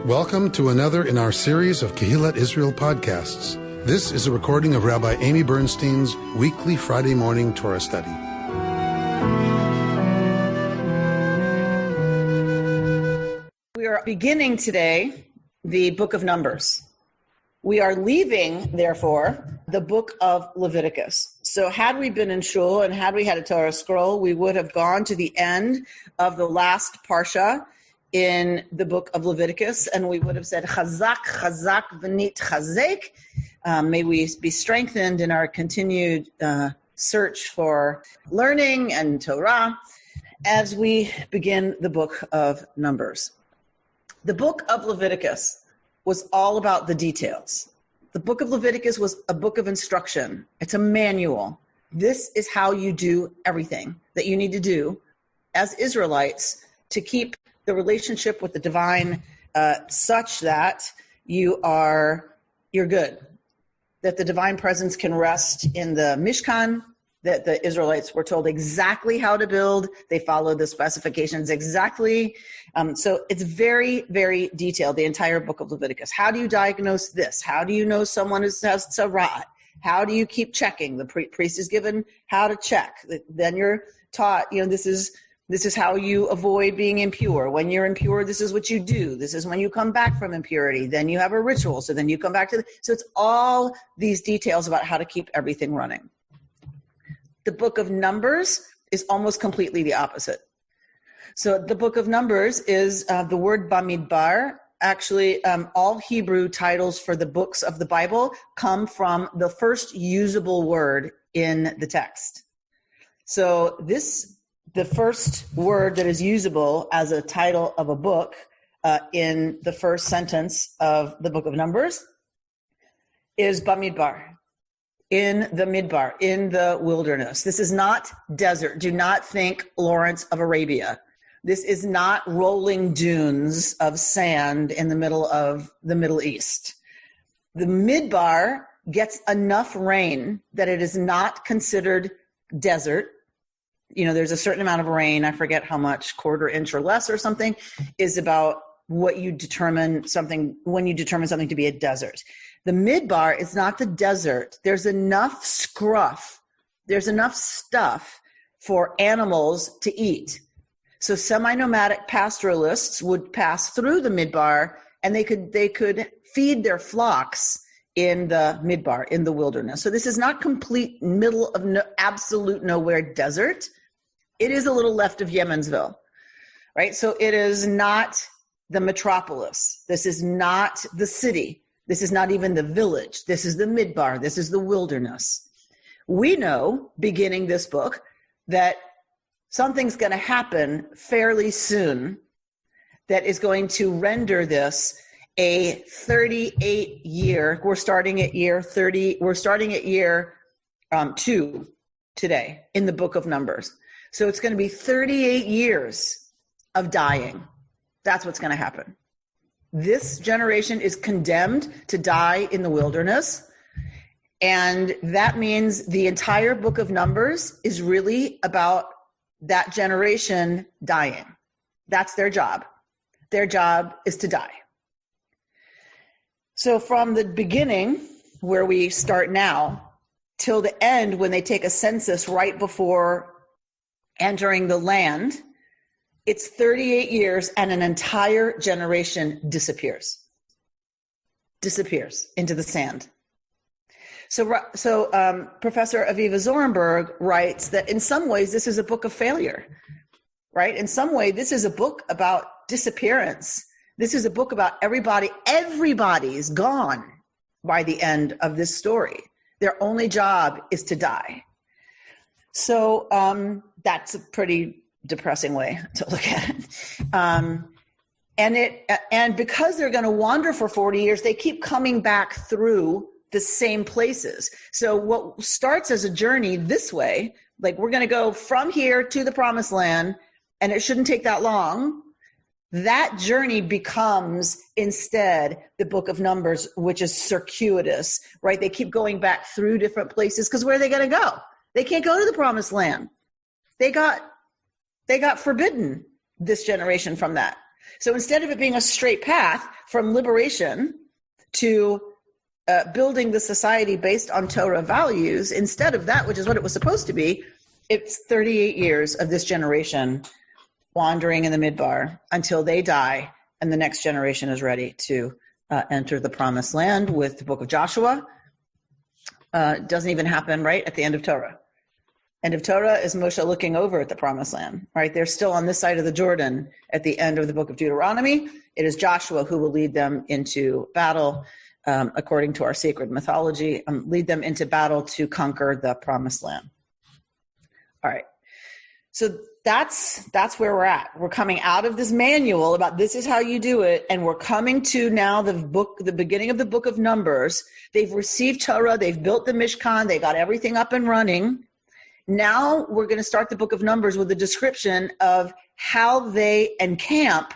Welcome to another in our series of Kehillat Israel podcasts. This is a recording of Rabbi Amy Bernstein's weekly Friday morning Torah study. We are beginning today the book of Numbers. We are leaving, therefore, the book of Leviticus. So had we been in shul and had we had a Torah scroll, we would have gone to the end of the last parsha in the book of Leviticus, and we would have said, Chazak, Chazak, V'nit Chazek. May we be strengthened in our continued search for learning and Torah as we begin the book of Numbers. The book of Leviticus was all about the details. The book of Leviticus was a book of instruction. It's a manual. This is how you do everything that you need to do as Israelites to keep the relationship with the divine such that you're good, that the divine presence can rest in the Mishkan, that the Israelites were told exactly how to build. They followed the specifications exactly. So it's very, very detailed, the entire book of Leviticus. How do you diagnose this? How do you know someone has tzara'at? How do you keep checking? The priest is given how to check. Then you're taught, this is how you avoid being impure. When you're impure, this is what you do. This is when you come back from impurity. Then you have a ritual. So then you come back so it's all these details about how to keep everything running. The book of Numbers is almost completely the opposite. So the book of Numbers is the word Bamidbar. Actually, all Hebrew titles for the books of the Bible come from the first usable word in the text. So the first word that is usable as a title of a book in the first sentence of the book of Numbers is Bamidbar. In the Midbar, in the wilderness. This is not desert. Do not think Lawrence of Arabia. This is not rolling dunes of sand in the middle of the Middle East. The Midbar gets enough rain that it is not considered desert. There's a certain amount of rain, I forget how much, quarter inch or less or something, is about what you determine something, when you determine something to be a desert. The Midbar is not the desert. There's enough scruff. There's enough stuff for animals to eat. So semi-nomadic pastoralists would pass through the Midbar, and they could feed their flocks in the Midbar, in the wilderness. So this is not complete middle of absolute nowhere desert. It is a little left of Yemensville, right? So it is not the metropolis. This is not the city. This is not even the village. This is the Midbar. This is the wilderness. We know, beginning this book, that something's going to happen fairly soon that is going to render this a 38-year, we're starting at year 2 today in the book of Numbers. So it's going to be 38 years of dying. That's what's going to happen. This generation is condemned to die in the wilderness. And that means the entire book of Numbers is really about that generation dying. That's their job. Their job is to die. So from the beginning, where we start now, till the end, when they take a census right before entering the land, it's 38 years and an entire generation disappears into the sand. So Professor Aviva Zorenberg writes that in some ways this is a book of failure, right? In some way, this is a book about disappearance. This is a book about everybody's gone by the end of this story. Their only job is to die. So that's a pretty depressing way to look at it. And because they're going to wander for 40 years, they keep coming back through the same places. So what starts as a journey this way, like we're going to go from here to the promised land, and it shouldn't take that long. That journey becomes instead the book of Numbers, which is circuitous, right? They keep going back through different places because where are they going to go? They can't go to the promised land. They got forbidden, this generation, from that. So instead of it being a straight path from liberation to building the society based on Torah values, instead of that, which is what it was supposed to be, it's 38 years of this generation wandering in the Midbar until they die and the next generation is ready to enter the promised land with the book of Joshua. Doesn't even happen right at the end of Torah. End of Torah is Moshe looking over at the promised land, right? They're still on this side of the Jordan at the end of the book of Deuteronomy. It is Joshua who will lead them into battle, according to our sacred mythology, lead them into battle to conquer the promised land. All right. So that's where we're at. We're coming out of this manual about this is how you do it, and we're coming to now the beginning of the book of Numbers. They've received Torah, they've built the Mishkan, they got everything up and running. Now we're going to start the book of Numbers with a description of how they encamp,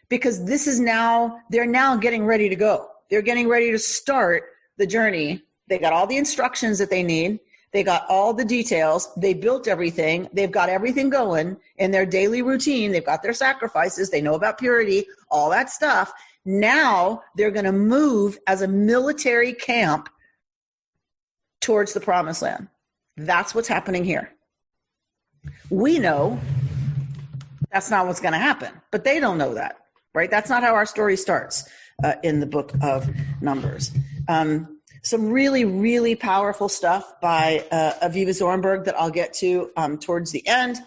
because they're now getting ready to go. They're getting ready to start the journey. They got all the instructions that they need. They got all the details. They built everything. They've got everything going in their daily routine. They've got their sacrifices. They know about purity, all that stuff. Now they're going to move as a military camp towards the promised land. That's what's happening here. We know that's not what's going to happen, but they don't know that, right? That's not how our story starts in the book of Numbers. Some really, really powerful stuff by Aviva Zornberg that I'll get to towards the end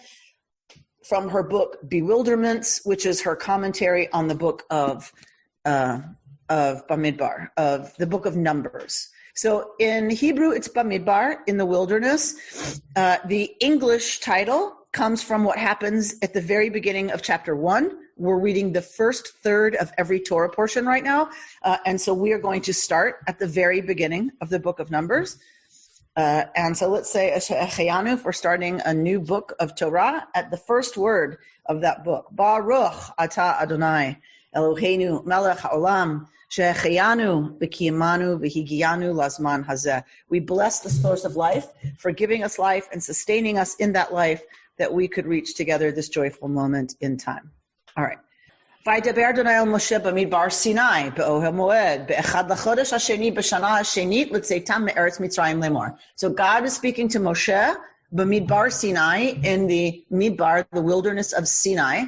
from her book Bewilderments, which is her commentary on the book of Bamidbar, of the book of Numbers. So in Hebrew, it's Bamidbar, in the wilderness. The English title comes from what happens at the very beginning of chapter 1. We're reading the first third of every Torah portion right now. And so we are going to start at the very beginning of the book of Numbers. And so let's say Shehecheyanu for starting a new book of Torah at the first word of that book. Baruch atah Adonai Eloheinu melech haolam Shehecheyanu v'kiyamanu v'higiyanu lazman hazeh. We bless the source of life for giving us life and sustaining us in that life that we could reach together this joyful moment in time. All right. Vaydaber Adonai el Moshe Bamidbar Sinai be'ohel moed be'echad lachodesh hasheni b'shana hashenit l'tzeitam me'eretz Mitzrayim lemor. So God is speaking to Moshe Bamidbar Sinai in the Midbar, the wilderness of Sinai.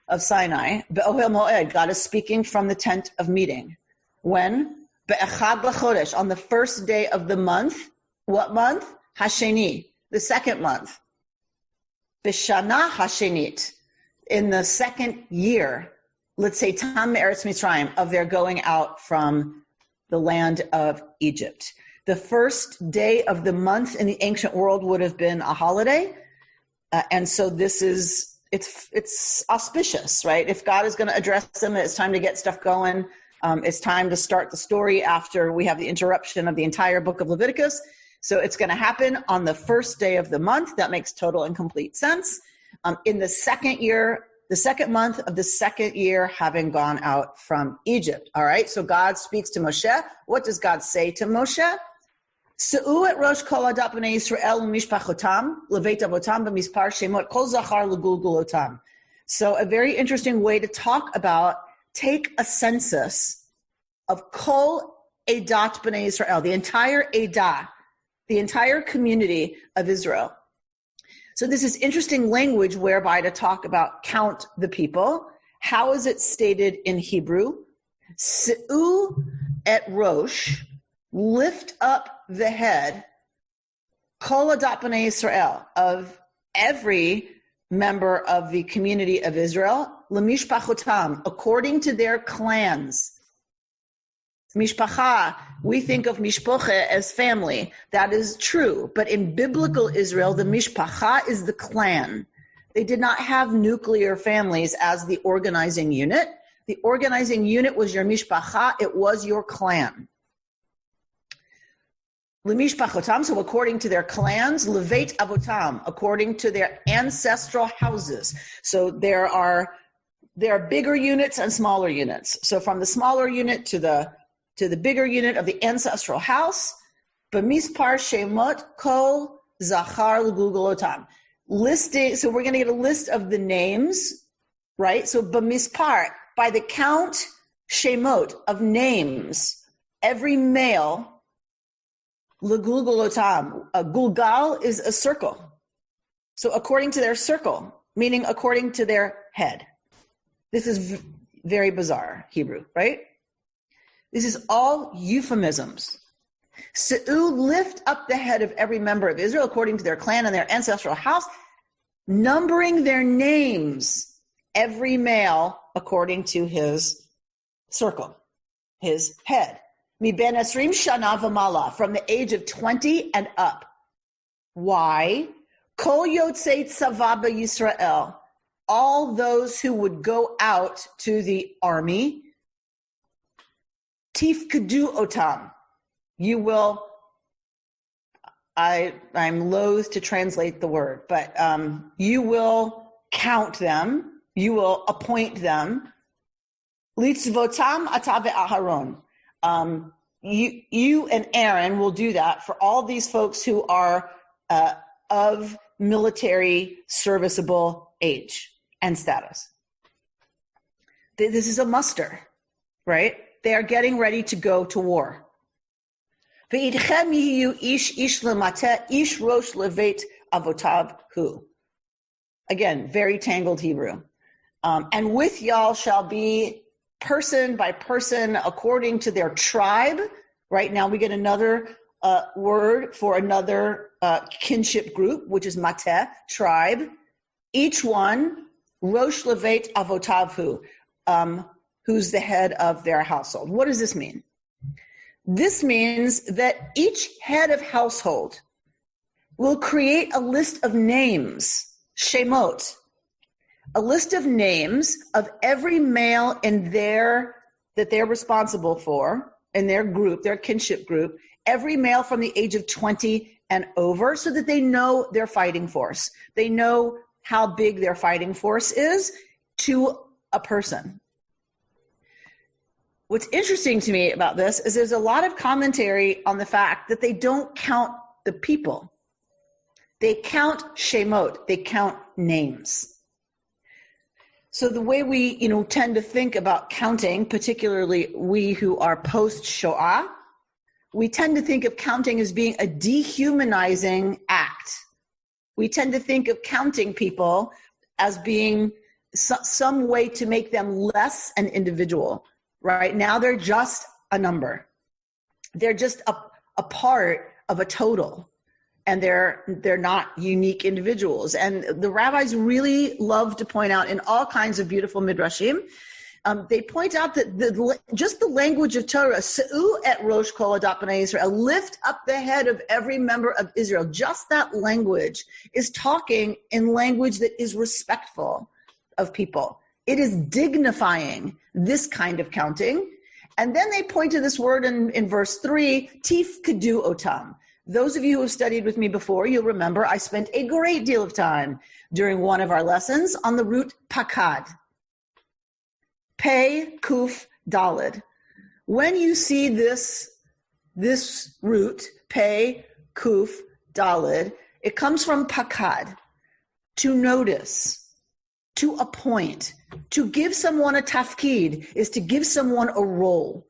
Be'ohel moed. God is speaking from the tent of meeting. When? Be'echad lachodesh, on the first day of the month. What month? Hasheni, the second month. B'shana hashenit, in the second year, let's say Tam Eretz Mitzrayim, of their going out from the land of Egypt. The first day of the month in the ancient world would have been a holiday. And so this is, it's auspicious, right? If God is going to address them, it's time to get stuff going. It's time to start the story after we have the interruption of the entire book of Leviticus. So it's going to happen on the first day of the month. That makes total and complete sense. In the second year, the second month of the second year, having gone out from Egypt. All right. So God speaks to Moshe. What does God say to Moshe? Se'u et rosh kol adat b'nei Yisrael u'mishpachotam leveit avotam b'mispar shemot kol zachar l'gulgulotam. So a very interesting way to talk about, take a census of kol adat b'nei Yisrael, the entire adah, the entire community of Israel. So this is interesting language whereby to talk about count the people. How is it stated in Hebrew? Se'u et rosh, lift up the head, kol adat b'nei Yisrael, of every member of the community of Israel, lemishpachotam, according to their clans. Mishpacha, we think of mishpoche as family. That is true. But in biblical Israel, the mishpacha is the clan. They did not have nuclear families as the organizing unit. The organizing unit was your mishpacha. It was your clan. Lemishpachotam, so according to their clans, leveit avotam, according to their ancestral houses. So there are bigger units and smaller units. So from the smaller unit to the bigger unit of the ancestral house, b'mispar shemot kol zachar l'gulgulotam. Listing, so we're going to get a list of the names right? So b'mispar, by the count, shemot, of names, every male, legulgolotam, a gulgal is a circle. So according to their circle, meaning according to their head. This is very bizarre Hebrew, right? This is all euphemisms. Se'u, lift up the head of every member of Israel according to their clan and their ancestral house, numbering their names, every male according to his circle, his head. Mi ben esrim shana v'mala, from the age of 20 and up. Why? Kol yotzei tzava b'Yisrael, all those who would go out to the army. Tifkedu otam, you will, I'm loath to translate the word, but you will count them, you will appoint them. Litzvotam atave aharon, you and Aaron will do that for all these folks who are of military serviceable age and status. This is a muster, right? They are getting ready to go to war. Again, very tangled Hebrew. And with y'all shall be person by person according to their tribe. Right now we get another word for another kinship group, which is mateh, tribe. Each one, rosh levet avotavhu, who's the head of their household. What does this mean? This means that each head of household will create a list of names, shemot, a list of names of every male in that they're responsible for, in their group, their kinship group, every male from the age of 20 and over, so that they know their fighting force. They know how big their fighting force is to a person. What's interesting to me about this is there's a lot of commentary on the fact that they don't count the people. They count shemot, they count names. So the way we, tend to think about counting, particularly we who are post-Shoah, we tend to think of counting as being a dehumanizing act. We tend to think of counting people as being some way to make them less an individual. Right now, they're just a number. They're just a part of a total, and they're not unique individuals. And the rabbis really love to point out in all kinds of beautiful midrashim, they point out that just the language of Torah, Se'u et rosh kol adat b'nai Israel, lift up the head of every member of Israel. Just that language is talking in language that is respectful of people. It is dignifying this kind of counting. And then they point to this word in verse 3, tifkedu otam. Those of you who have studied with me before, you'll remember I spent a great deal of time during one of our lessons on the root pakad. Pei, kuf, dalid. When you see this root, pei, kuf, dalid, it comes from pakad, to notice, to appoint. To give someone a tafkid is to give someone a role.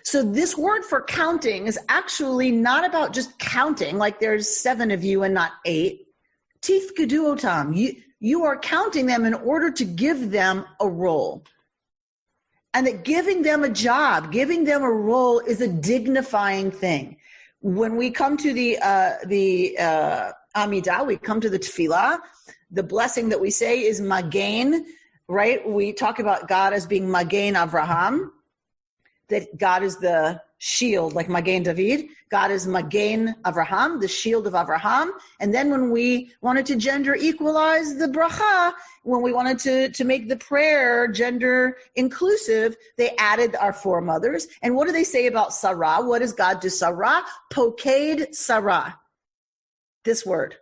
So this word for counting is actually not about just counting, like there's 7 of you and not 8. Tifkedu otam. You are counting them in order to give them a role. And that giving them a job, giving them a role is a dignifying thing. When we come to the Amidah, we come to the Tefillah, the blessing that we say is Magain, right? We talk about God as being Magain Avraham, that God is the shield, like Magain David. God is Magain Avraham, the shield of Avraham. And then when we wanted to gender equalize the bracha, when we wanted to make the prayer gender inclusive, they added our foremothers. And what do they say about Sarah? What does God do? Sarah, pokad Sarah. This word.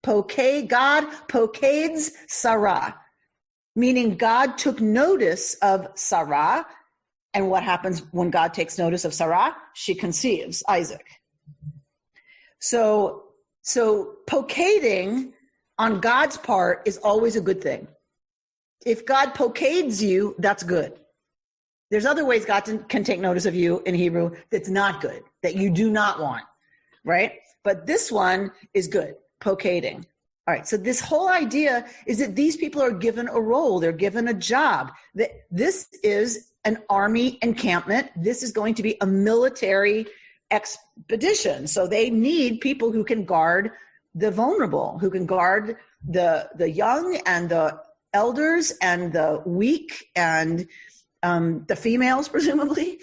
God pokades Sarah, meaning God took notice of Sarah. And what happens when God takes notice of Sarah? She conceives Isaac. So pokading on God's part is always a good thing. If God pokades you, that's good. There's other ways God can take notice of you in Hebrew that's not good, that you do not want, right? But this one is good, pokading. All right, so this whole idea is that these people are given a role. They're given a job. That this is an army encampment. This is going to be a military expedition. So they need people who can guard the vulnerable, who can guard the young and the elders and the weak and the females, presumably.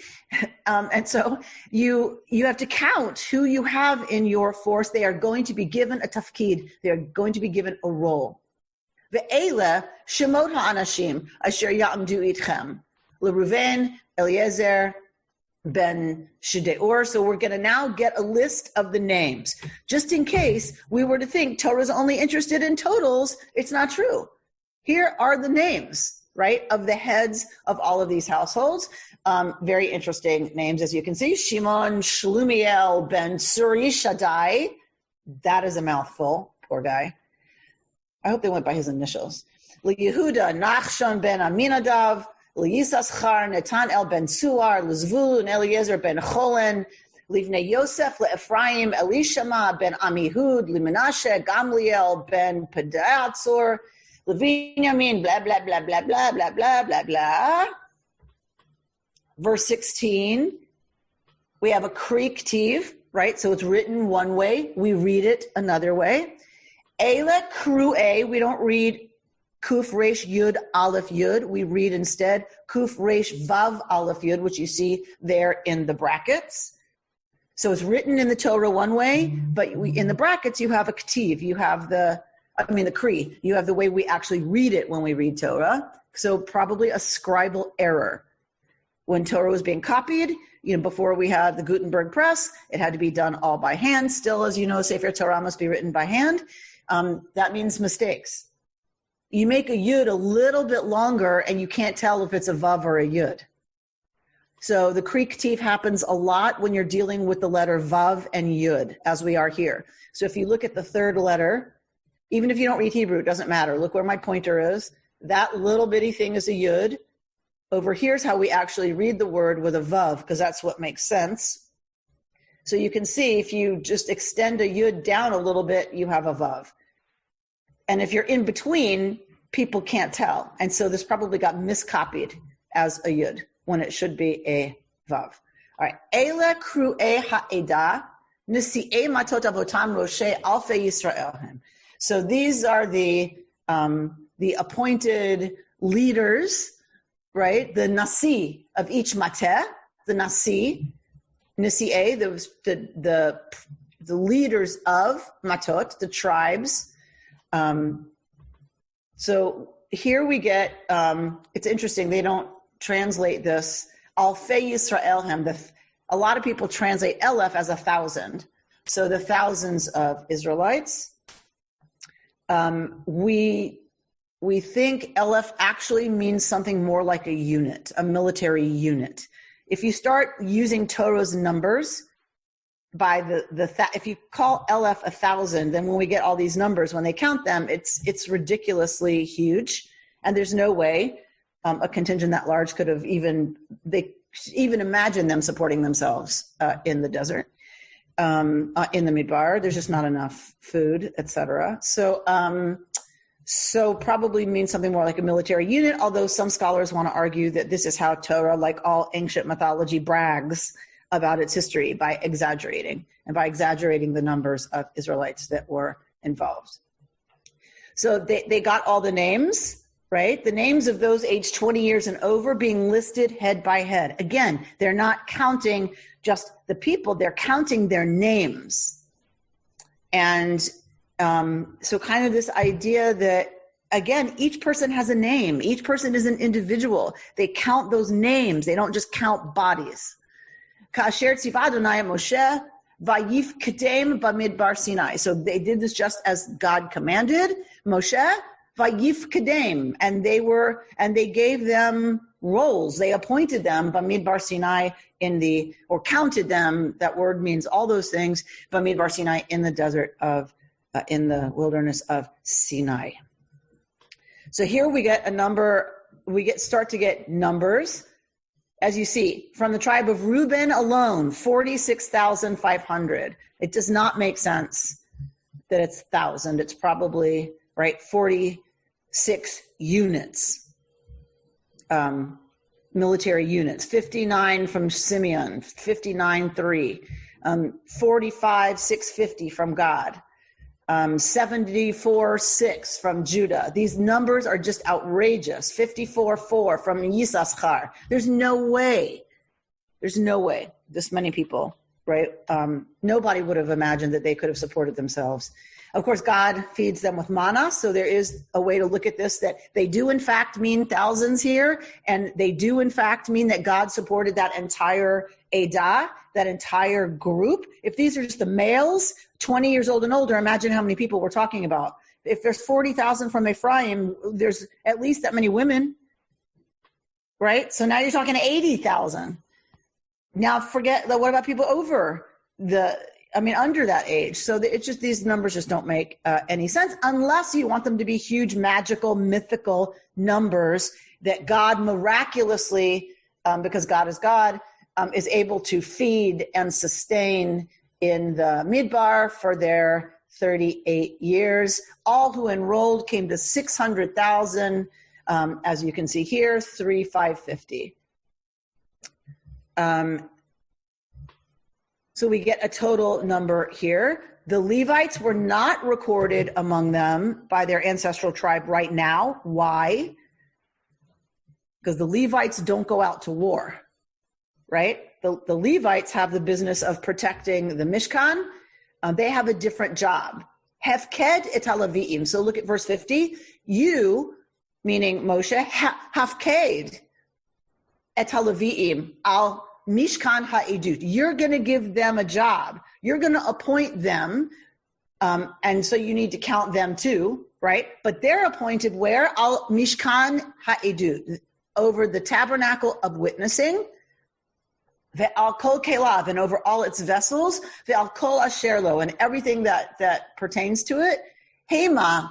And so you have to count who you have in your force. They are going to be given a tafkid. They are going to be given a role. Ve'ele shemot ha'anashim asher ya'amdu itchem. LeRuven, Eliezer, Ben Shedeur. So we're going to now get a list of the names. Just in case we were to think Torah is only interested in totals, it's not true. Here are the names, right, of the heads of all of these households. Very interesting names, as you can see. Shimon Shlumiel Ben Suri Shaddai. That is a mouthful. Poor guy. I hope they went by his initials. Yehuda Nachshon Ben Aminadav. Yisachar Netanel Ben Suar. Lezvulun Eliezer Ben Cholen. Livnei Yosef LeEphraim Elishama Ben Amihud. Limenashe Gamliel Ben Pedatzor. Levinyamin, blah, blah, blah, blah, blah, blah, blah, blah, blah. Verse 16, we have a Greek tiv, right? So it's written one way. We read it another way. Eile Kru'e, we don't read Kuf Resh Yud Aleph Yud. We read instead Kuf Resh Vav Aleph Yud, which you see there in the brackets. So it's written in the Torah one way, but in the brackets you have a ktiv. You have the Kri. You have the way we actually read it when we read Torah. So probably a scribal error. When Torah was being copied, before we had the Gutenberg press, it had to be done all by hand. Still, as you know, Sefer Torah must be written by hand. That means mistakes. You make a yud a little bit longer and you can't tell if it's a vav or a yud. So the Kri ktiv happens a lot when you're dealing with the letter vav and yud, as we are here. So if you look at the third letter, even if you don't read Hebrew, it doesn't matter. Look where my pointer is. That little bitty thing is a yud. Over here's how we actually read the word with a vav, because that's what makes sense. So you can see if you just extend a yud down a little bit, you have a vav. And if you're in between, people can't tell. And so this probably got miscopied as a yud when it should be a vav. All right. Eile kru'e ha'eda nisi'e matot avotam roshe alfei Yisrael. So these are the appointed leaders, right? The nasi of each mateh, the nasi, the leaders of matot, the tribes. So here we get, it's interesting, they don't translate this, Alfei Yisrael, a lot of people translate Elef as 1,000. So the thousands of Israelites. We think Elef actually means something more like a unit, a military unit. If you start using Torah's numbers by if you call Elef 1,000, then when we get all these numbers, when they count them, it's ridiculously huge, and there's no way a contingent that large could have even imagine them supporting themselves in the desert, in the Midbar. There's just not enough food, etc. So probably means something more like a military unit, although some scholars want to argue that this is how Torah, like all ancient mythology, brags about its history by exaggerating the numbers of Israelites that were involved. So they got all the names, right? The names of those aged 20 years and over being listed head by head. Again, they're not counting just the people, they're counting their names. And so kind of this idea that, again, each person has a name. Each person is an individual. They count those names. They don't just count bodies. Ka'asher tziva Adonai Moshe vayif kedem Bamidbar Sinai. So they did this just as God commanded Moshe vayif kedem, and they gave them roles. They appointed them Bamidbar Sinai or counted them. That word means all those things. Bamidbar Sinai, in the desert of in the wilderness of Sinai. So here we get a number, start to get numbers. As you see, from the tribe of Reuben alone, 46,500. It does not make sense that it's 1,000. It's probably, right, 46 units, military units. 59 from Simeon, 59,300. 45,650 from God. 74,600 from Judah. These numbers are just outrageous. 54,400 from Yisachar. There's no way this many people, right? Nobody would have imagined that they could have supported themselves. Of course, God feeds them with manna, so there is a way to look at this, that they do in fact mean thousands here, and they do in fact mean that God supported that entire Edah, that entire group. If these are just the males, 20 years old and older, imagine how many people we're talking about. If there's 40,000 from Ephraim, there's at least that many women, right? So now you're talking 80,000. Now what about people under that age? So it's just, these numbers just don't make any sense unless you want them to be huge, magical, mythical numbers that God miraculously, because God is God, is able to feed and sustain in the Midbar for their 38 years. All who enrolled came to 600,000, as you can see here, 3,550. So we get a total number here. The Levites were not recorded among them by their ancestral tribe right now. Why? Because the Levites don't go out to war, right? The Levites have the business of protecting the Mishkan. They have a different job. Hefked et haleviim. So look at verse 50. You, meaning Moshe, hafked et haleviim al Mishkan ha'edut. You're going to give them a job. You're going to appoint them. And so you need to count them too, right? But they're appointed where? Al Mishkan ha'edut, over the tabernacle of witnessing, ve'al kol kelav, and over all its vessels, ve'al kol asherlo, and everything that pertains to it. Hema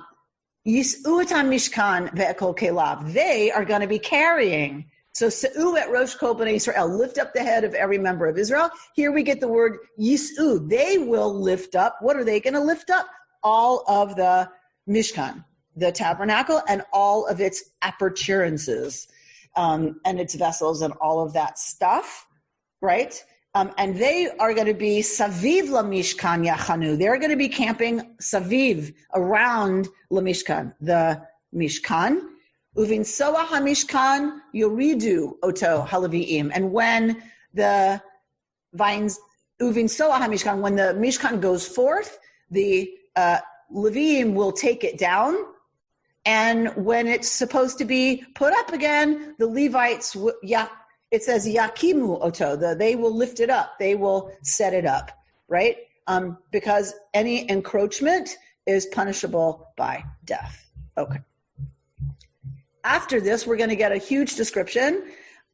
yis'u et Mishkan ve'al kol kelav. They are going to be carrying. So, Se'u et Rosh Kol Bnei Israel, lift up the head of every member of Israel. Here we get the word Yis'u. They will lift up. What are they going to lift up? All of the Mishkan, the tabernacle, and all of its appurtenances, and its vessels and all of that stuff, right? And they are going to be Saviv la Mishkan Yachanu. They're going to be camping Saviv, around la Mishkan, the Mishkan. Uvin soa hamishkan yoridu oto halaviim. And when the vines, uvin soa hamishkan, when the mishkan goes forth, the Leviim will take it down. And when it's supposed to be put up again, the Levites, it says yakimu oto, they will lift it up. They will set it up, right? Because any encroachment is punishable by death. Okay. After this, we're going to get a huge description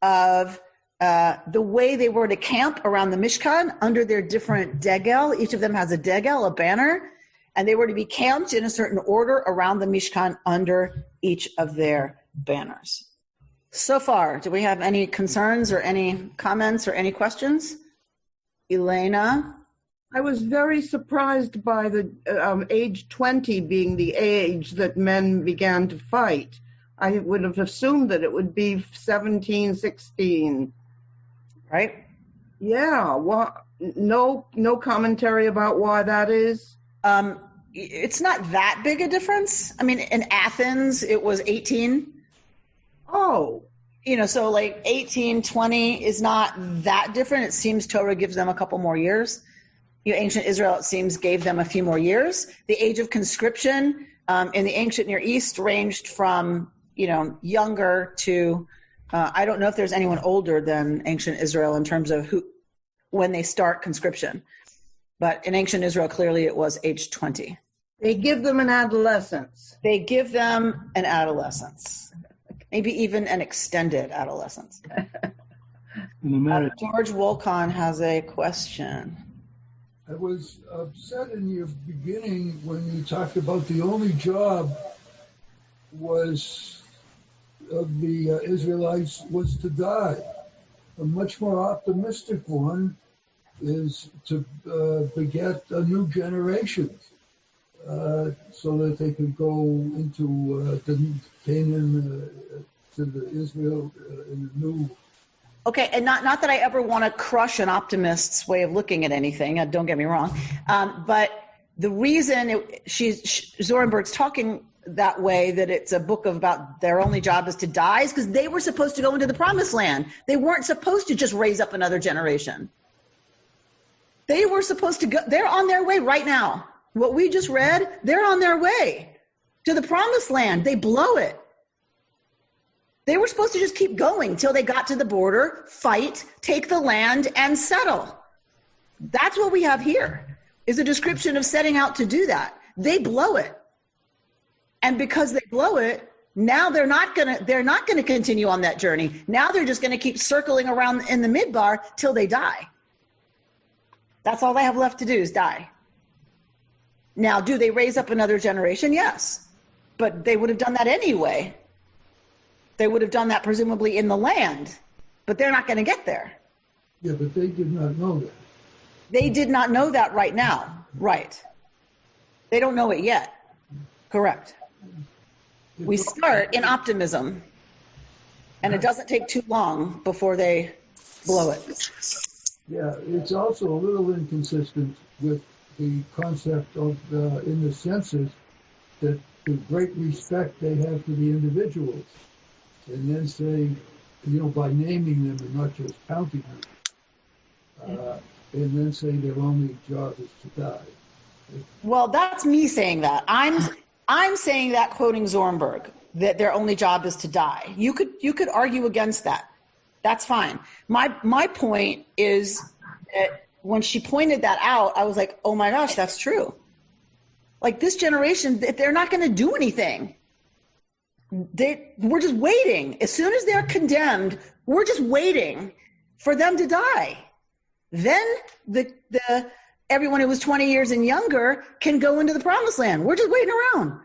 of the way they were to camp around the Mishkan under their different degel. Each of them has a degel, a banner, and they were to be camped in a certain order around the Mishkan under each of their banners. So far, do we have any concerns or any comments or any questions? Elena? I was very surprised by the age 20 being the age that men began to fight. I would have assumed that it would be 17, 16. Right? Yeah. No commentary about why that is? It's not that big a difference. I mean, in Athens, it was 18. Oh. So like 18, 20 is not that different. It seems Torah gives them a couple more years. Ancient Israel, it seems, gave them a few more years. The age of conscription in the ancient Near East ranged from younger to, I don't know if there's anyone older than ancient Israel in terms of when they start conscription. But in ancient Israel, clearly it was age 20. They give them an adolescence. Maybe even an extended adolescence. George Wolcon has a question. I was upset in your beginning when you talked about the only job was of the Israelites was to die. A much more optimistic one is to beget a new generation, so that they could go into Canaan, to the Israel in a new. Okay, and not that I ever want to crush an optimist's way of looking at anything. Don't get me wrong, but the reason Zorenberg's talking that way, that it's a book about their only job is to die, is because they were supposed to go into the promised land. They weren't supposed to just raise up another generation. They were supposed to go. They're on their way right now. What we just read, they're on their way to the promised land. They blow it. They were supposed to just keep going till they got to the border, fight, take the land, and settle. That's what we have here, is a description of setting out to do that. They blow it. And because they blow it, now they're not gonna continue on that journey. Now they're just gonna keep circling around in the midbar till they die. That's all they have left to do, is die. Now, do they raise up another generation? Yes. But they would have done that anyway. They would have done that presumably in the land, but they're not going to get there. Yeah, but they did not know that. They did not know that right now. Right. They don't know it yet. Correct. We start in optimism, and it doesn't take too long before they blow it. Yeah, it's also a little inconsistent with the concept of, in the census, that the great respect they have for the individuals, and then say, by naming them and not just counting them, and then say their only job is to die. Well, that's me saying that. I'm saying that, quoting Zorenberg, that their only job is to die. You could argue against that. That's fine. My point is that when she pointed that out, I was like, oh my gosh, that's true. Like, this generation, they're not going to do anything. We're just waiting. As soon as they're condemned, we're just waiting for them to die. Then everyone who was 20 years and younger can go into the promised land. We're just waiting around.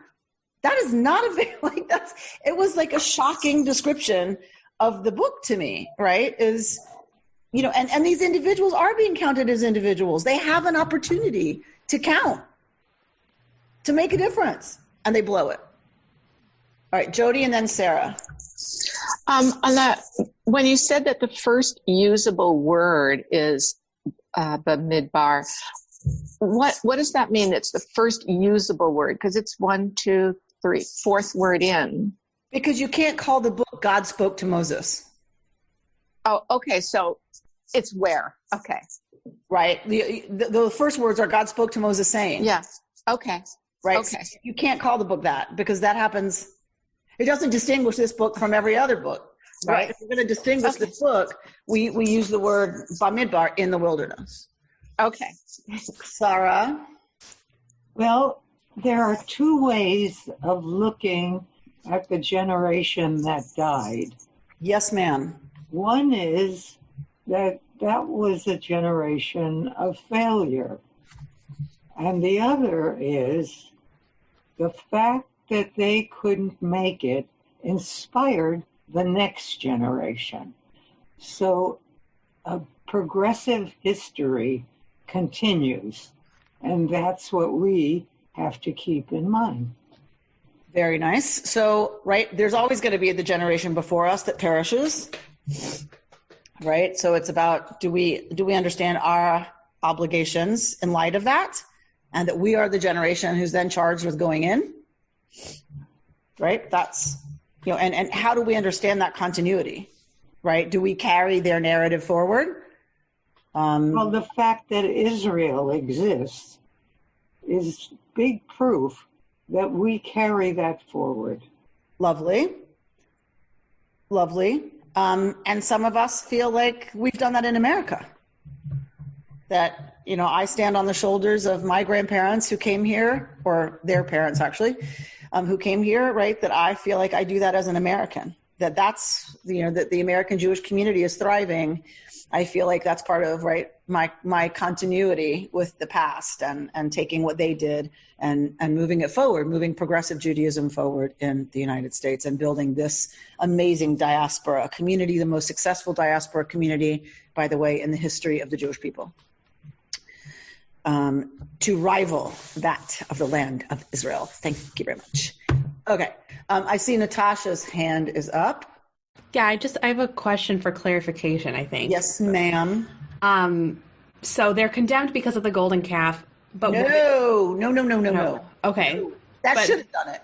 That is not it was like a shocking description of the book to me, right? And these individuals are being counted as individuals. They have an opportunity to count, to make a difference, and they blow it. All right, Jody and then Sarah. On that, when you said that the first usable word is Bamidbar, what does that mean? It's the first usable word, because it's 1, 2, 3, fourth word in. Because you can't call the book God Spoke to Moses. Oh, okay. So it's where? Okay. Right. The first words are God spoke to Moses saying. Yeah. Okay. Right. Okay. So you can't call the book that, because that happens. It doesn't distinguish this book from every other book. Right. If we're going to distinguish this book, we use the word Bamidbar, in the wilderness. Okay. Sarah? Well, there are two ways of looking at the generation that died. Yes, ma'am. One is that was a generation of failure. And the other is the fact that they couldn't make it inspired the next generation. So a progressive history continues, and that's what we have to keep in mind. Very nice. So, right, there's always going to be the generation before us that perishes, right? So it's about, do we understand our obligations in light of that, and that we are the generation who's then charged with going in, right? That's, and how do we understand that continuity, right? Do we carry their narrative forward? Well, the fact that Israel exists is big proof that we carry that forward. Lovely. And some of us feel like we've done that in America. That, I stand on the shoulders of my grandparents who came here, or their parents actually, who came here, right? That I feel like I do that as an American. that's, that the American Jewish community is thriving, I feel like that's part of, my continuity with the past and taking what they did and moving it forward, moving progressive Judaism forward in the United States and building this amazing diaspora community, the most successful diaspora community, by the way, in the history of the Jewish people, to rival that of the land of Israel. Thank you very much. Okay. I see Natasha's hand is up. Yeah, I have a question for clarification, I think. Yes, ma'am. So they're condemned because of the golden calf, but no. Okay. That should have done it.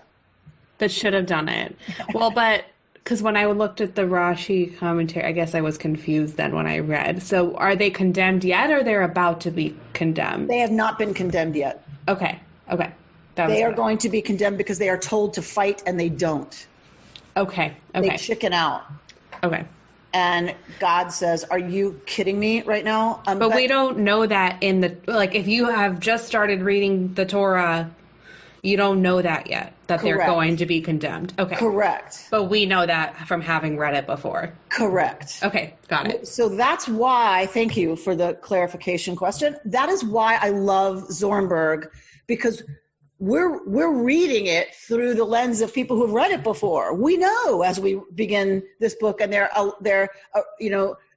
That should have done it. Well, but because when I looked at the Rashi commentary, I guess I was confused then when I read. So are they condemned yet, or they're about to be condemned? They have not been condemned yet. Okay. They are going to be condemned because they are told to fight and they don't. Okay. They chicken out. Okay. And God says, are you kidding me right now? But we don't know that if you have just started reading the Torah, you don't know that yet, that Correct. They're going to be condemned. Okay. Correct. But we know that from having read it before. Correct. Okay. Got it. So that's why, thank you for the clarification question. That is why I love Zornberg, because we're reading it through the lens of people who've read it before. We know as we begin this book, and they're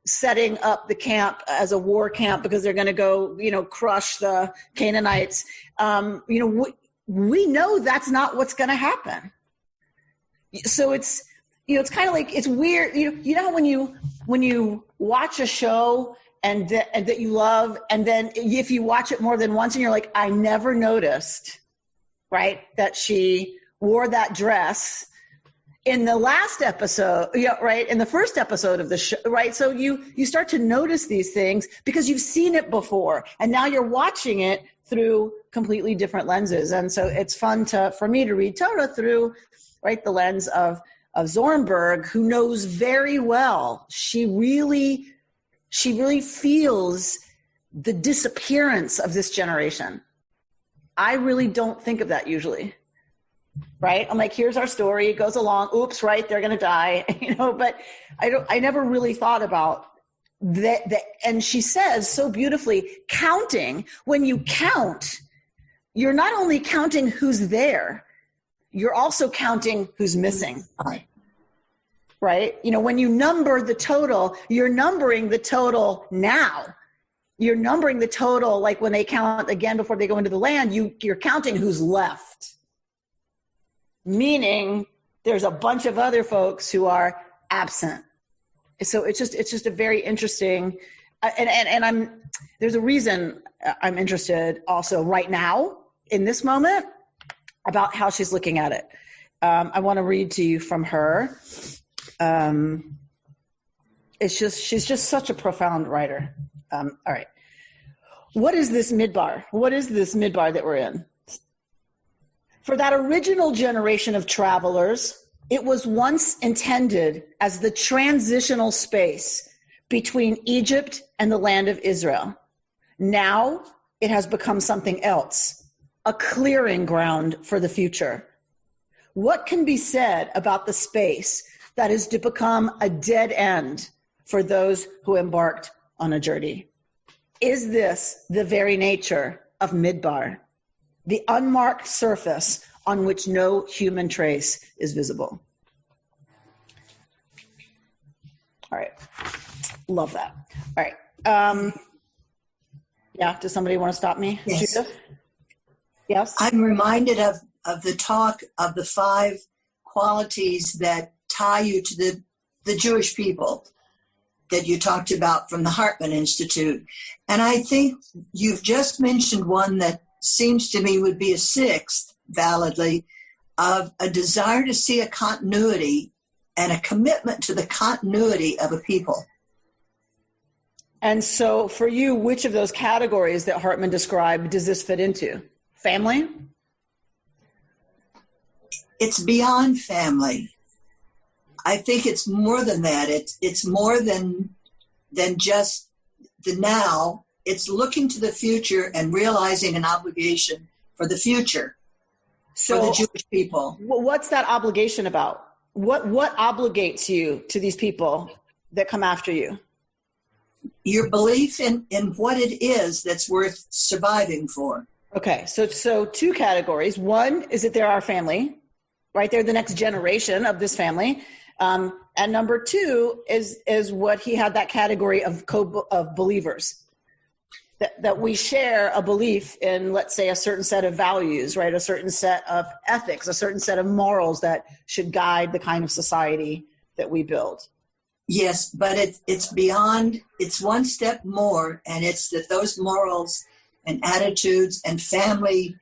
setting up the camp as a war camp because they're going to go, crush the Canaanites. We know that's not what's going to happen. So it's kind of like, it's weird. When you watch a show and that you love, and then if you watch it more than once and you're like, I never noticed, right, that she wore that dress in the last episode, right, in the first episode of the show, right? So you start to notice these things because you've seen it before, and now you're watching it through completely different lenses. And so it's fun for me to read Torah through, right, the lens of Zornberg, who knows very well. She really feels the disappearance of this generation. I really don't think of that usually, right? I'm like, here's our story. It goes along. Oops, right? They're going to die, but I never really thought about that. And she says so beautifully, counting, when you count, you're not only counting who's there, you're also counting who's missing. Right? When you number the total, you're numbering the total now. You're numbering the total, like when they count again before they go into the land, you're counting who's left. Meaning there's a bunch of other folks who are absent. So it's just a very interesting, and there's a reason I'm interested also right now in this moment about how she's looking at it. I want to read to you from her. She's just such a profound writer. All right. What is this midbar? What is this midbar that we're in? For that original generation of travelers, it was once intended as the transitional space between Egypt and the land of Israel. Now it has become something else, a clearing ground for the future. What can be said about the space that is to become a dead end for those who embarked on a journey? Is this the very nature of Midbar, the unmarked surface on which no human trace is visible? All right. Love that. All right. Yeah, does somebody want to stop me? Yes. Judith? Yes? I'm reminded of the talk of the 5 qualities that tie you to the Jewish people that you talked about from the Hartman Institute. And I think you've just mentioned one that seems to me would be a 6th, validly, of a desire to see a continuity and a commitment to the continuity of a people. And so for you, which of those categories that Hartman described does this fit into? Family? It's beyond family. I think it's more than that. It's more than just the now. It's looking to the future and realizing an obligation for the future for the Jewish people. What's that obligation about? What obligates you to these people that come after you? Your belief in what it is that's worth surviving for. Okay, so two categories. One is that they're our family, right? They're the next generation of this family. And number two is what he had, that category of believers. That we share a belief in, let's say, a certain set of values, right? A certain set of ethics, a certain set of morals that should guide the kind of society that we build. Yes, but it's beyond, it's one step more, and it's that those morals and attitudes and family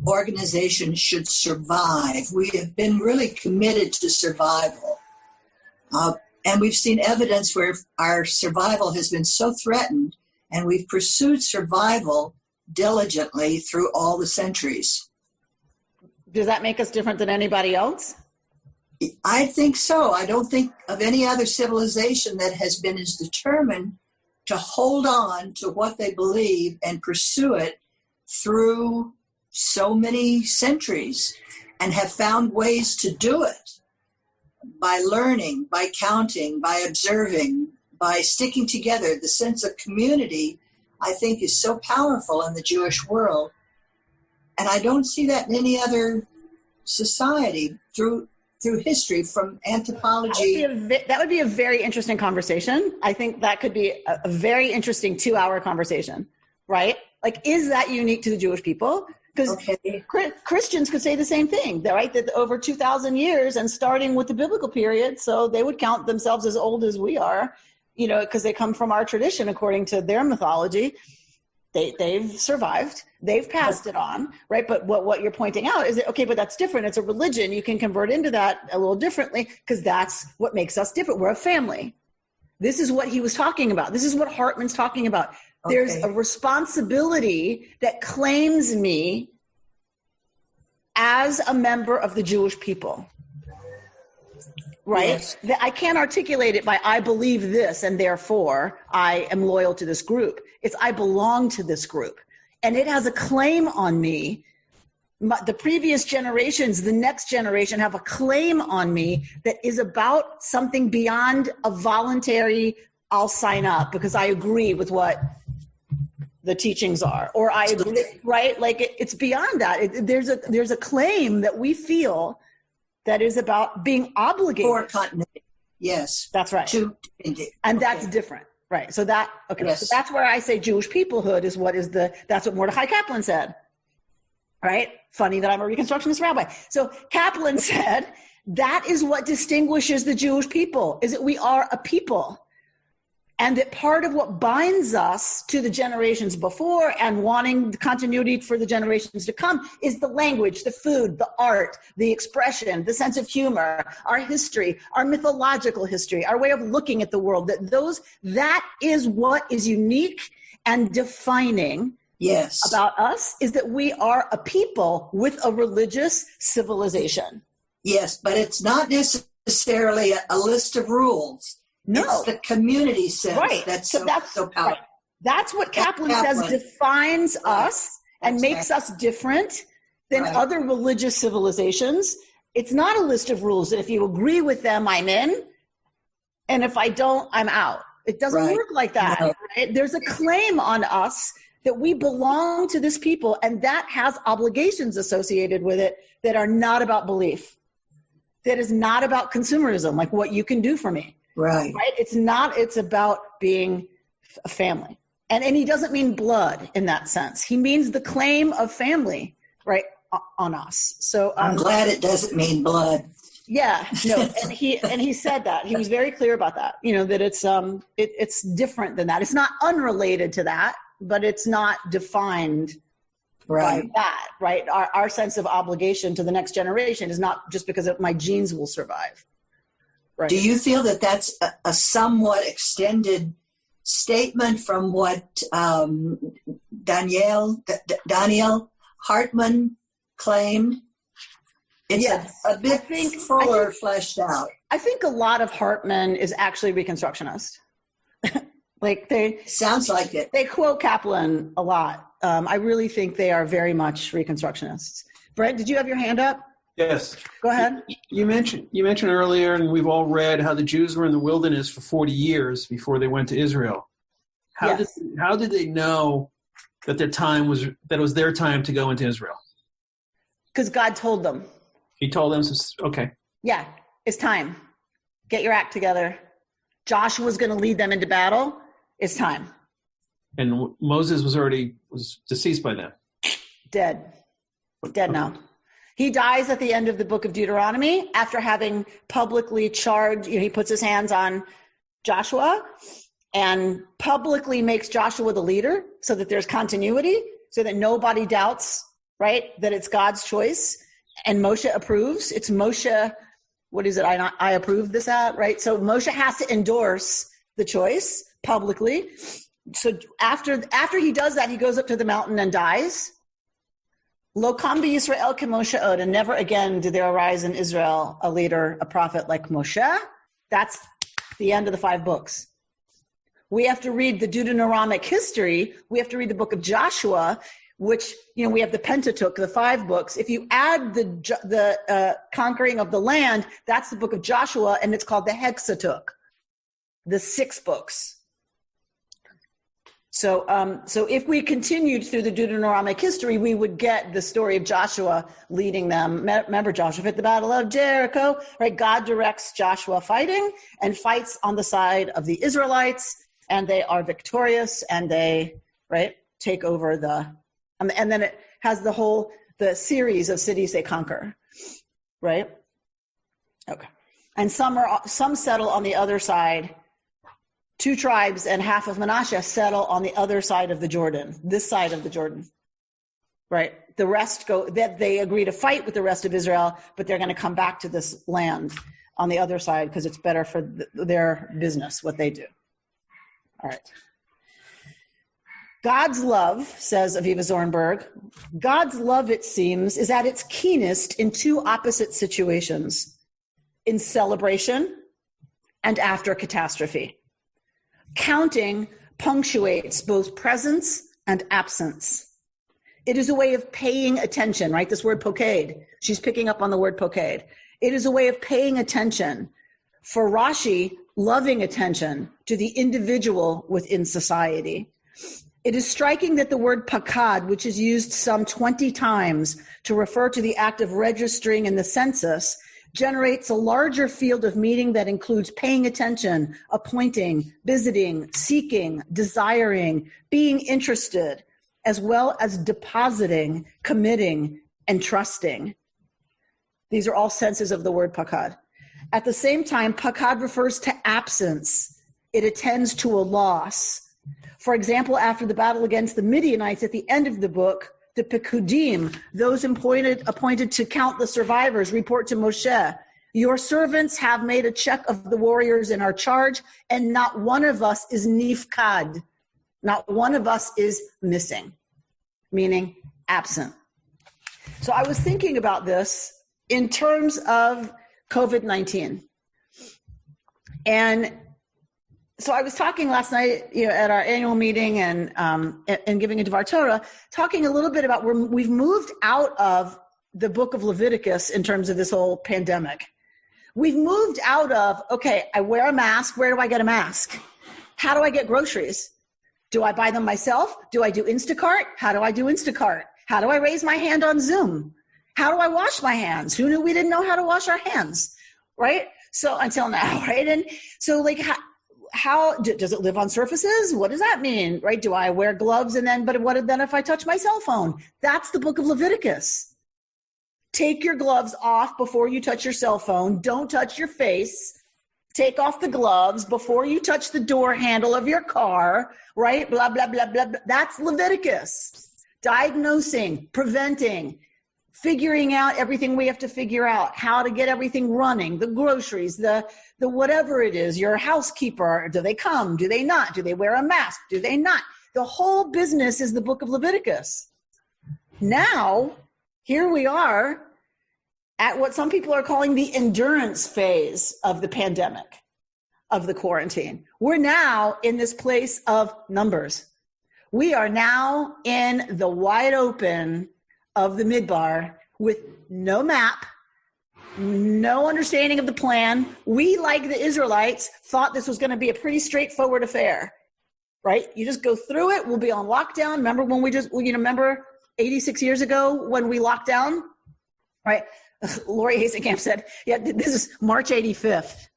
organization should survive. We have been really committed to survival. And we've seen evidence where our survival has been so threatened, and we've pursued survival diligently through all the centuries. Does that make us different than anybody else? I think so. I don't think of any other civilization that has been as determined to hold on to what they believe and pursue it through so many centuries, and have found ways to do it by learning, by counting, by observing, by sticking together. The sense of community, I think, is so powerful in the Jewish world. And I don't see that in any other society through history, from anthropology. That would be a very interesting conversation. I think that could be a very interesting 2-hour conversation, right? Like, is that unique to the Jewish people? Because Christians could say the same thing, right? That over 2,000 years, and starting with the biblical period, so they would count themselves as old as we are, because they come from our tradition according to their mythology. They've survived. They've passed it on, right? But what you're pointing out is that, okay, but that's different. It's a religion. You can convert into that a little differently, because that's what makes us different. We're a family. This is what he was talking about. This is what Hartman's talking about. Okay. There's a responsibility that claims me as a member of the Jewish people. Right? Yes. I can't articulate it by I believe this and therefore I am loyal to this group. It's I belong to this group. And it has a claim on me. The previous generations, the next generation, have a claim on me that is about something beyond a voluntary, I'll sign up because I agree with what the teachings are. Or I agree, right? Like it's beyond that. There's a claim that we feel that is about being obligated. For continuity. Yes. That's right. And that's different. Right. So yes. So that's where I say Jewish peoplehood is that's what Mordechai Kaplan said. Right? Funny that I'm a Reconstructionist rabbi. So Kaplan said that is what distinguishes the Jewish people, is that we are a people. And that part of what binds us to the generations before and wanting the continuity for the generations to come is the language, the food, the art, the expression, the sense of humor, our history, our mythological history, our way of looking at the world. That is what is unique and defining about us, is that we are a people with a religious civilization. Yes, but it's not necessarily a list of rules. No. It's the community sense. Right. That's so powerful. Right. That's what Kaplan says defines us and makes us different than other religious civilizations. It's not a list of rules that if you agree with them, I'm in. And if I don't, I'm out. It doesn't work like that. No. Right? There's a claim on us that we belong to this people, and that has obligations associated with it that are not about belief. That is not about consumerism, like what you can do for me. Right. It's about being a family. And he doesn't mean blood in that sense. He means the claim of family, right, on us. So I'm glad it doesn't mean blood. Yeah, no, and he said that. He was very clear about that, that it's different than that. It's not unrelated to that, but it's not defined by that, right? Our sense of obligation to the next generation is not just because my genes will survive. Right. Do you feel that that's a somewhat extended statement from what Daniel Hartman claimed? It's a bit fuller fleshed out. I think a lot of Hartman is actually Reconstructionist. Sounds like it. They quote Kaplan a lot. I really think they are very much Reconstructionists. Brent, did you have your hand up? Yes. Go ahead. You mentioned earlier, and we've all read how the Jews were in the wilderness for 40 years before they went to Israel. How did they know that it was their time to go into Israel? Because God told them. He told them, okay. Yeah, it's time. Get your act together. Joshua's going to lead them into battle. It's time. And Moses was deceased by then. Dead now. He dies at the end of the book of Deuteronomy after having publicly charged, he puts his hands on Joshua and publicly makes Joshua the leader so that there's continuity, so that nobody doubts, right, that it's God's choice. And Moshe approves. It's Moshe, what is it? I approve this at, right? So Moshe has to endorse the choice publicly. So after he does that, he goes up to the mountain and dies. Lo kam b'Yisrael k'Moshe od, and never again did there arise in Israel a leader, a prophet like Moshe. That's the end of the 5 books. We have to read the Deuteronomic history. We have to read the book of Joshua, which, we have the Pentateuch, the 5 books. If you add the conquering of the land, that's the book of Joshua, and it's called the Hexateuch, the 6 books. So if we continued through the Deuteronomic history, we would get the story of Joshua leading them. Remember, Joshua at the Battle of Jericho, right? God directs Joshua fighting and fights on the side of the Israelites, and they are victorious, and they, right, take over and then it has the series of cities they conquer, right? Okay. And some settle on the other side. 2 tribes and half of Manasseh settle on the other side of the Jordan, this side of the Jordan, right? The rest they agree to fight with the rest of Israel, but they're going to come back to this land on the other side because it's better for their business, what they do. All right. God's love, says Aviva Zornberg, God's love, it seems, is at its keenest in 2 opposite situations, in celebration and after catastrophe. Counting punctuates both presence and absence. It is a way of paying attention, right? This word pokad. She's picking up on the word pokad. It is a way of paying attention. For Rashi, loving attention to the individual within society. It is striking that the word pakad, which is used some 20 times to refer to the act of registering in the census, generates a larger field of meaning that includes paying attention, appointing, visiting, seeking, desiring, being interested, as well as depositing, committing, and trusting. These are all senses of the word pakad. At the same time, pakad refers to absence. It attends to a loss. For example, after the battle against the Midianites at the end of the book, the Pekudim, those appointed to count the survivors, report to Moshe, your servants have made a check of the warriors in our charge, and not one of us is nifkad. Not one of us is missing, meaning absent. So I was thinking about this in terms of COVID-19. And so I was talking last night, at our annual meeting and giving a Bamidbar Torah, talking a little bit about where we've moved out of the book of Leviticus in terms of this whole pandemic. We've moved out of, okay, I wear a mask. Where do I get a mask? How do I get groceries? Do I buy them myself? Do I do Instacart? How do I do Instacart? How do I raise my hand on Zoom? How do I wash my hands? Who knew we didn't know how to wash our hands, right? So until now, right? And so how does it live on surfaces? What does that mean, right? Do I wear gloves but what then if I touch my cell phone? That's the book of Leviticus. Take your gloves off before you touch your cell phone. Don't touch your face. Take off the gloves before you touch the door handle of your car, right? Blah, blah, blah, blah, blah. That's Leviticus. Diagnosing, preventing, figuring out everything we have to figure out, how to get everything running, the groceries, the whatever it is, your housekeeper, do they come? Do they not? Do they wear a mask? Do they not? The whole business is the book of Leviticus. Now, here we are at what some people are calling the endurance phase of the pandemic, of the quarantine. We're now in this place of numbers. We are now in the wide open of the Midbar with no map, no understanding of the plan. We, like the Israelites, thought this was going to be a pretty straightforward affair, right? You just go through it. We'll be on lockdown. Remember when remember 86 years ago when we locked down, right? Lori Hasenkamp said, yeah, this is March 85th,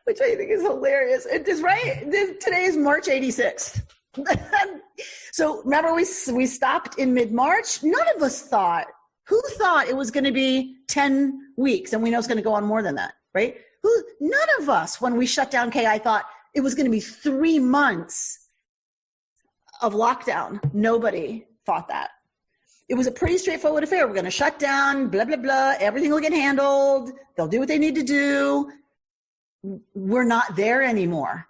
which I think is hilarious. It is right. Today is March 86th. So remember we stopped in mid-March. None of us thought. Who thought it was going to be 10 weeks? And we know it's going to go on more than that, right? None of us, when we shut down KI, thought it was going to be 3 months of lockdown. Nobody thought that. It was a pretty straightforward affair. We're going to shut down, blah, blah, blah. Everything will get handled. They'll do what they need to do. We're not there anymore.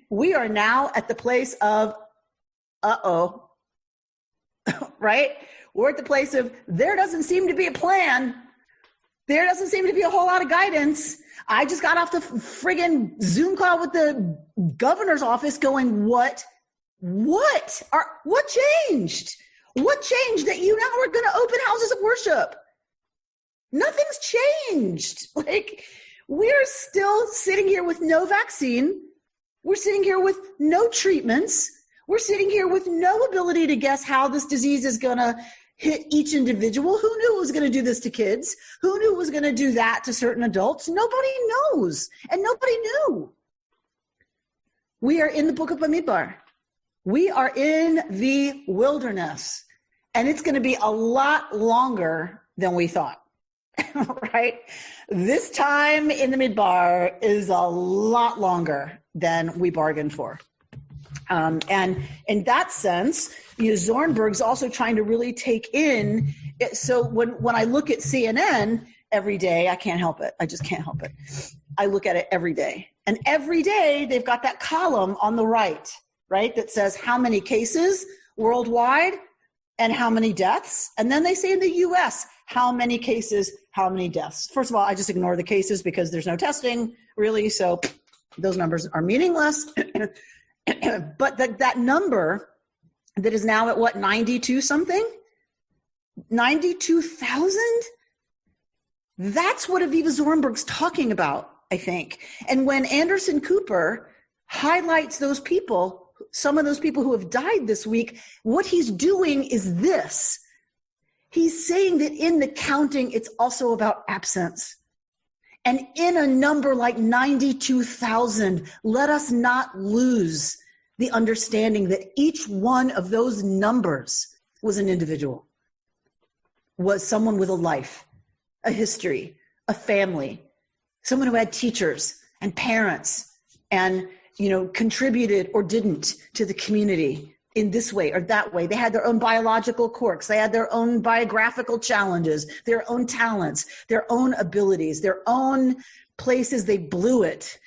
We are now at the place of, uh-oh, right? We're at the place of, there doesn't seem to be a plan. There doesn't seem to be a whole lot of guidance. I just got off the friggin' Zoom call with the governor's office going, what changed? What changed that you now are going to open houses of worship? Nothing's changed. Like, we're still sitting here with no vaccine. We're sitting here with no treatments. We're sitting here with no ability to guess how this disease is going to hit each individual. Who knew it was going to do this to kids? Who knew it was going to do that to certain adults? Nobody knows, and nobody knew. We are in the book of Bamidbar. We are in the wilderness, and it's going to be a lot longer than we thought, right? This time in the Midbar is a lot longer than we bargained for. And in that sense, Zornberg's also trying to really take in. So when I look at CNN every day, I can't help it. I just can't help it. I look at it every day. And every day they've got that column on the right, that says how many cases worldwide and how many deaths. And then they say in the U.S., how many cases, how many deaths. First of all, I just ignore the cases because there's no testing, really. So those numbers are meaningless. But that number that is now at 92 something? 92,000? That's what Aviva Zornberg's talking about, I think. And when Anderson Cooper highlights those people, some of those people who have died this week, what he's doing is this. He's saying that in the counting, it's also about absence. And in a number like 92,000, let us not lose the understanding that each one of those numbers was an individual, was someone with a life, a history, a family, someone who had teachers and parents and, contributed or didn't to the community in this way or that way. They had their own biological quirks. They had their own biographical challenges, their own talents, their own abilities, their own places they blew it.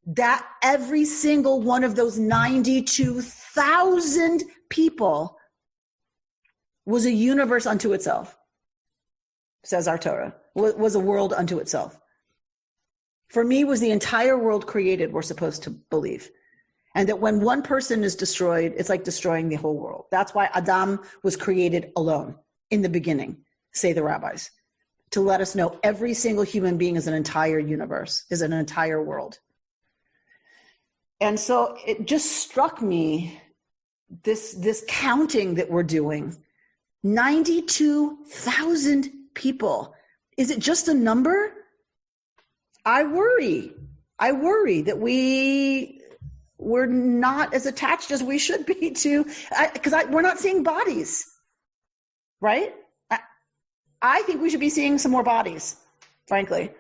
That every single one of those 92,000 people was a universe unto itself, says our Torah, was a world unto itself. For me, was the entire world created, we're supposed to believe. And that when one person is destroyed, it's like destroying the whole world. That's why Adam was created alone in the beginning, say the rabbis, to let us know every single human being is an entire universe, is an entire world. And so it just struck me, this counting that we're doing, 92,000 people. Is it just a number? I worry that we're not as attached as we should be to, because we're not seeing bodies, right? I think we should be seeing some more bodies, frankly,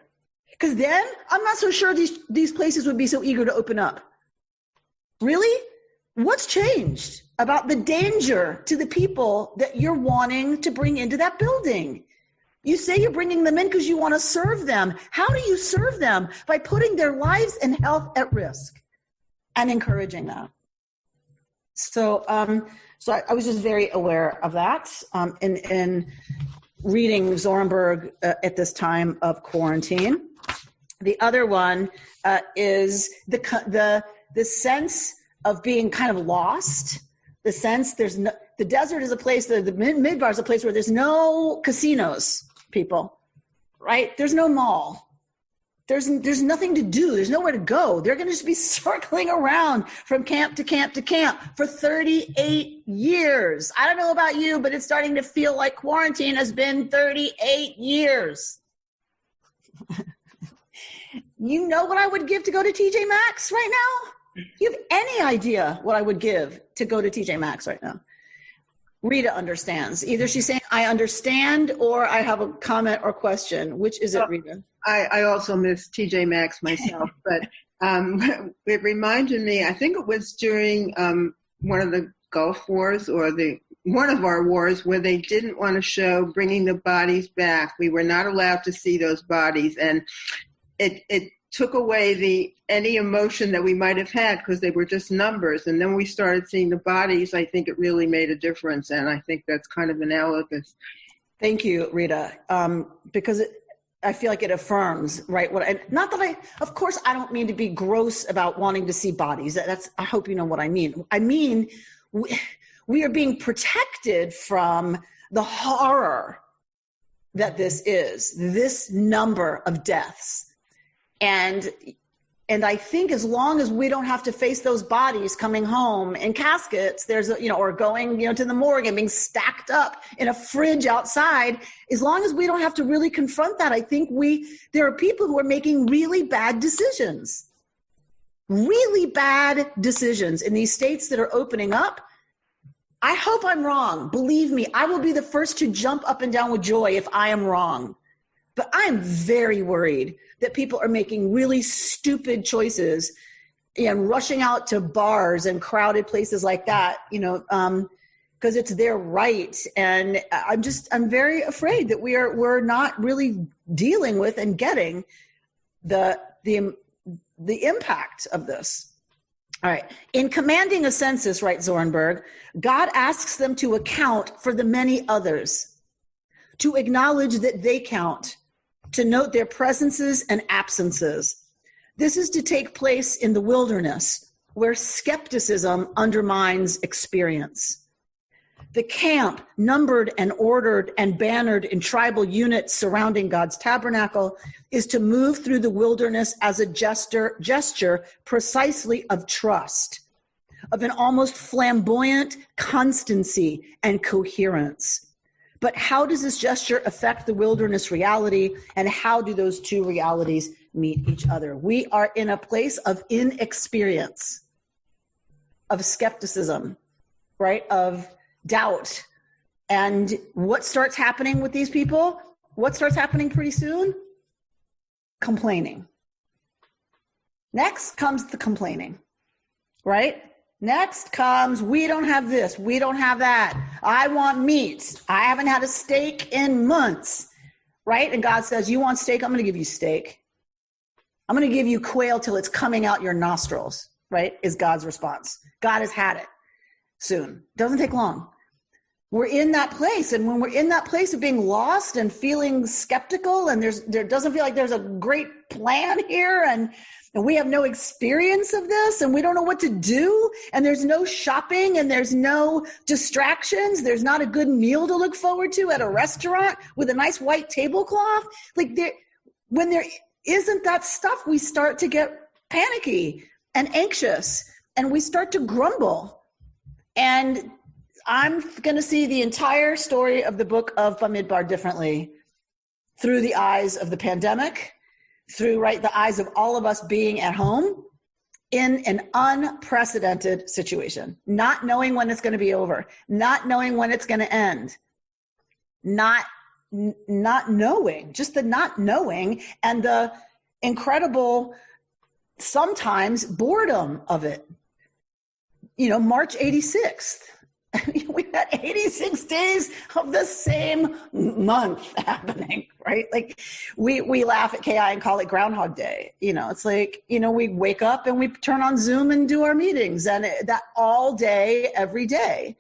because then I'm not so sure these places would be so eager to open up. Really? What's changed about the danger to the people that you're wanting to bring into that building? You say you're bringing them in because you want to serve them. How do you serve them? By putting their lives and health at risk and encouraging that. So I was just very aware of that in reading Zornberg at this time of quarantine. The other one is the sense of being kind of lost. The sense the desert is a place, the Midbar is a place where there's no casinos. people, right? There's no mall. There's nothing to do. There's nowhere to go. They're going to just be circling around from camp to camp to camp for 38 years. I don't know about you, but it's starting to feel like quarantine has been 38 years. You know what I would give to go to TJ Maxx right now? You have any idea what I would give to go to TJ Maxx right now? Rita understands. Either she's saying, I understand, or I have a comment or question. Which is it, Rita? I also miss TJ Maxx myself, but it reminded me, I think it was during one of the Gulf Wars or one of our wars where they didn't want to show bringing the bodies back. We were not allowed to see those bodies, and it took away any emotion that we might have had because they were just numbers. And then we started seeing the bodies. I think it really made a difference, and I think that's kind of analogous. Thank you, Rita, because I feel like it affirms, right? Of course, I don't mean to be gross about wanting to see bodies. I hope you know what I mean. I mean, we are being protected from the horror that this number of deaths. And I think as long as we don't have to face those bodies coming home in caskets, or going, to the morgue and being stacked up in a fridge outside, as long as we don't have to really confront that, I think there are people who are making really bad decisions in these states that are opening up. I hope I'm wrong. Believe me, I will be the first to jump up and down with joy if I am wrong. But I'm very worried that people are making really stupid choices and rushing out to bars and crowded places like that, because it's their right. And I'm very afraid that we're not really dealing with and getting the impact of this. All right. In commanding a census, writes Zornberg, God asks them to account for the many others, to acknowledge that they count, to note their presences and absences. This is to take place in the wilderness, where skepticism undermines experience. The camp, numbered and ordered and bannered in tribal units surrounding God's tabernacle, is to move through the wilderness as a gesture precisely of trust, of an almost flamboyant constancy and coherence. But how does this gesture affect the wilderness reality, and how do those two realities meet each other? We are in a place of inexperience, of skepticism, right? Of doubt. And what starts happening with these people? What starts happening pretty soon? Complaining. Next comes the complaining, right? Next comes, we don't have this, we don't have that. I want meat. I haven't had a steak in months, right? And God says, you want steak? I'm going to give you steak. I'm going to give you quail till it's coming out your nostrils, right? Is God's response. God has had it soon. Doesn't take long. We're in that place. And when we're in that place of being lost and feeling skeptical, and there doesn't feel like there's a great plan here, and we have no experience of this, and we don't know what to do, and there's no shopping, and there's no distractions, there's not a good meal to look forward to at a restaurant with a nice white tablecloth. When there isn't that stuff, we start to get panicky and anxious, and we start to grumble. And I'm going to see the entire story of the book of Bamidbar differently through the eyes of the pandemic, through the eyes of all of us being at home in an unprecedented situation, not knowing when it's going to be over, not knowing when it's going to end, not knowing, just the not knowing, and the incredible, sometimes boredom of it. March 86th. We've had 86 days of the same month happening, right? We laugh at KI and call it Groundhog Day. It's we wake up and we turn on Zoom and do our meetings, and that all day, every day.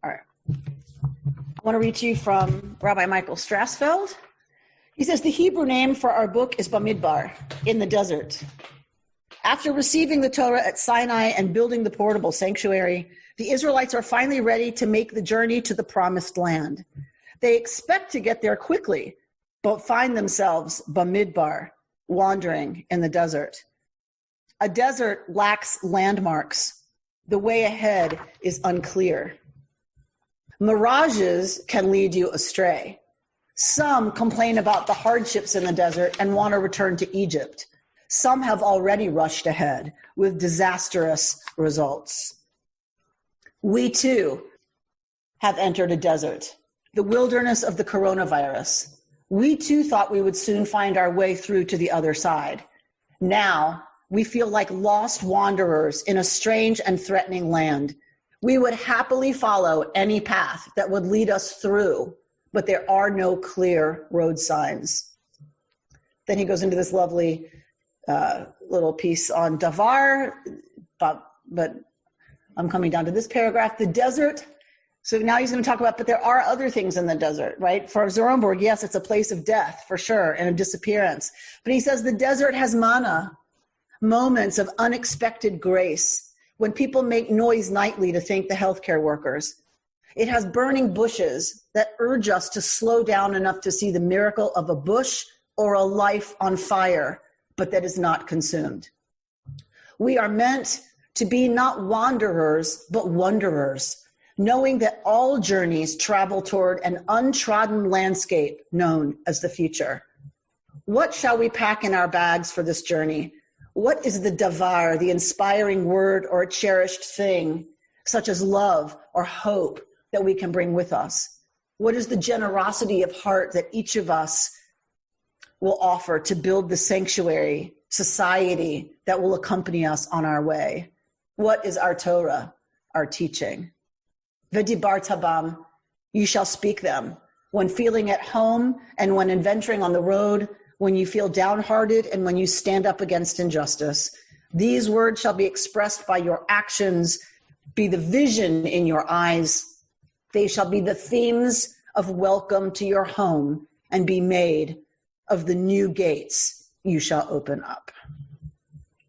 All right. I want to read to you from Rabbi Michael Strassfeld. He says, the Hebrew name for our book is Bamidbar, in the desert. After receiving the Torah at Sinai and building the portable sanctuary, the Israelites are finally ready to make the journey to the promised land. They expect to get there quickly, but find themselves Bamidbar, wandering in the desert. A desert lacks landmarks. The way ahead is unclear. Mirages can lead you astray. Some complain about the hardships in the desert and want to return to Egypt. Some have already rushed ahead with disastrous results. We too have entered a desert, the wilderness of the coronavirus. We too thought we would soon find our way through to the other side. Now we feel like lost wanderers in a strange and threatening land. We would happily follow any path that would lead us through, but there are no clear road signs. Then he goes into this lovely little piece on davar, but I'm coming down to this paragraph, the desert. So now he's going to talk about, but there are other things in the desert, right? For Zornberg, yes, it's a place of death for sure and of disappearance. But he says the desert has mana, moments of unexpected grace, when people make noise nightly to thank the healthcare workers. It has burning bushes that urge us to slow down enough to see the miracle of a bush or a life on fire, but that is not consumed. We are meant to be not wanderers, but wanderers, knowing that all journeys travel toward an untrodden landscape known as the future. What shall we pack in our bags for this journey? What is the davar, the inspiring word or a cherished thing, such as love or hope, that we can bring with us? What is the generosity of heart that each of us will offer to build the sanctuary, society that will accompany us on our way? What is our Torah, our teaching? V'dibarta, you shall speak them, when feeling at home and when adventuring on the road, when you feel downhearted and when you stand up against injustice. These words shall be expressed by your actions, be the vision in your eyes. They shall be the themes of welcome to your home and be made of the new gates you shall open up.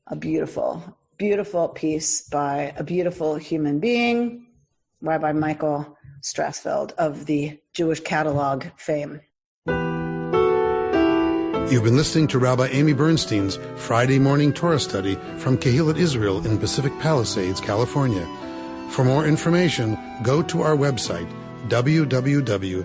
A beautiful, beautiful piece by a beautiful human being, Rabbi Michael Strassfeld of the Jewish Catalog fame. You've been listening to Rabbi Amy Bernstein's Friday morning Torah study from Kehillat Israel in Pacific Palisades, California. For more information, go to our website, www.ourki.org.